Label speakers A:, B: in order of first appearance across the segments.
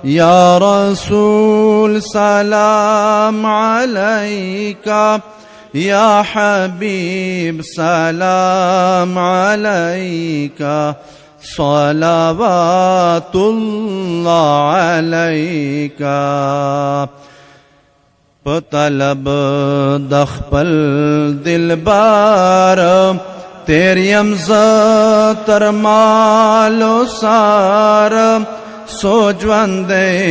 A: یا رسول سلام علیکہ، یا حبیب سلام علیکہ، صلوات اللہ علیکہ۔ طلب دخپل دلبار تیریم زتر مالو سار، سوجوندیم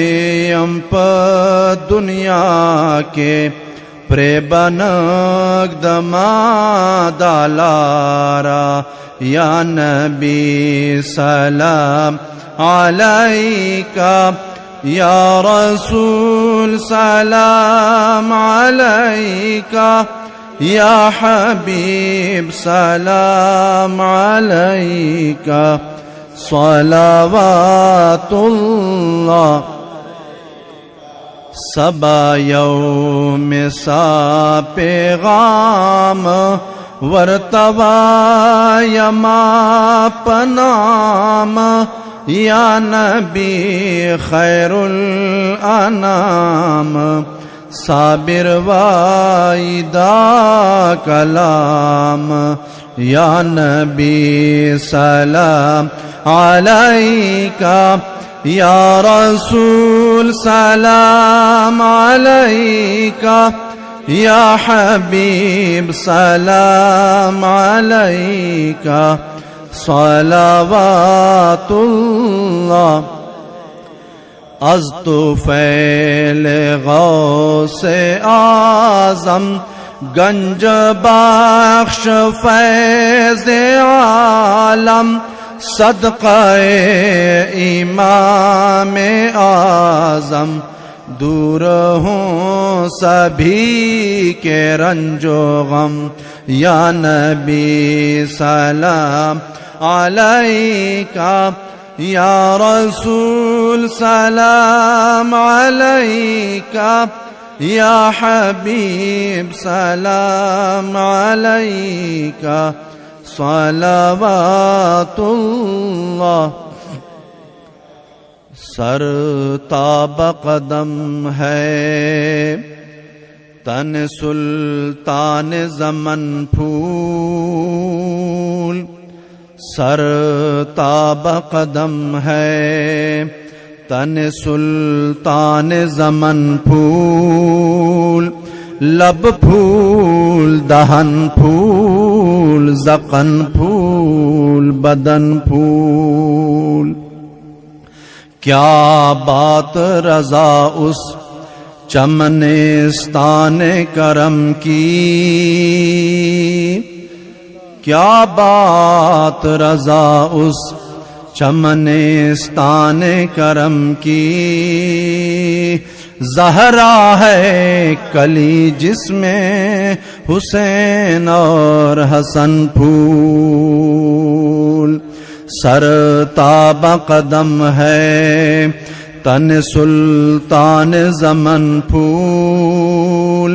A: پا دنیا کے پرے بنگ دما دالارا، یا نبی سلام علیکہ، یا رسول سلام علیکہ، یا حبیب سلام علیکہ، صلوات اللہ۔ صبا یوم سا پیغام ورتوا یما پنام، یا نبی خیر الانام، صابر وائدہ کلام، یا نبی سلام علیکہ، یا رسول سلام علیکہ، یا حبیب سلام علیکہ، صلوات اللہ۔ از طفیل غوث اعظم گنج بخش فیض عالم، صدقہ امام اعظم، دور ہوں سبھی کے رنج و غم، یا نبی سلام علیکہ، یا رسول سلام علیکہ، یا حبیب سلام علیکہ، صلوات اللہ۔ سر تاب قدم ہے تن سلطان زمن پھول، سر تاب قدم ہے تن سلطان زمن پھول، لب پھول دہن پھول، زقن پھول بدن پھول۔ کیا بات رضا اس چمنستان کرم کی، کیا بات رضا اس چمنستان کرم کی، زہرا ہے کلی جس میں حسین اور حسن پھول، سر تاب قدم ہے تن سلطان زمن پھول،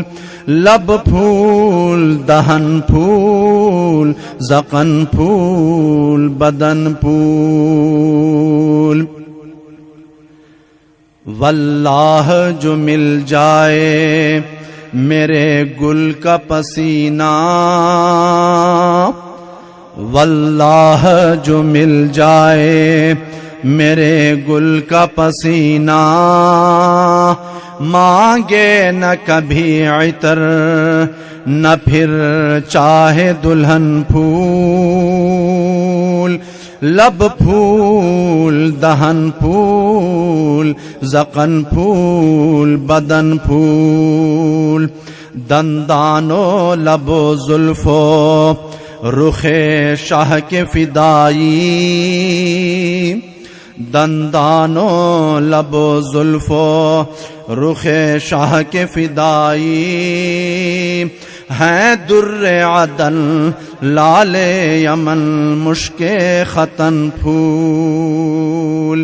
A: لب پھول دہن پھول، زقن پھول بدن پھول۔ واللہ جو مل جائے میرے گل کا پسینہ، واللہ جو مل جائے میرے گل کا پسینہ، مانگے نہ کبھی عطر نہ پھر چاہے دلہن پھول، لب پھول دہن پھول، زقن پھول بدن پھول، دندانو لبو زلفو رخ شاہ کے فدائی، دندانو لبو زلفو رخ شاہ کے فدائی، ہیں در عدن لال یمن مشک ختن پھول،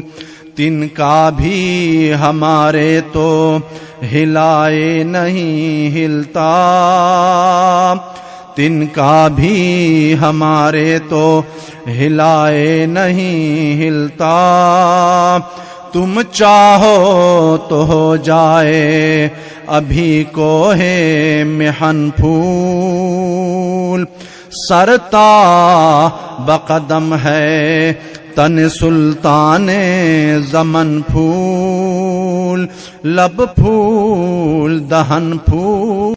A: تن کا بھی ہمارے تو ہلائے نہیں ہلتا، تن کا بھی ہمارے تو ہلائے نہیں ہلتا، تم چاہو تو ہو جائے ابھی کو ہے محن پھول سرتا بقدم ہے تن سلطان زمن پھول لب پھول دہن پھول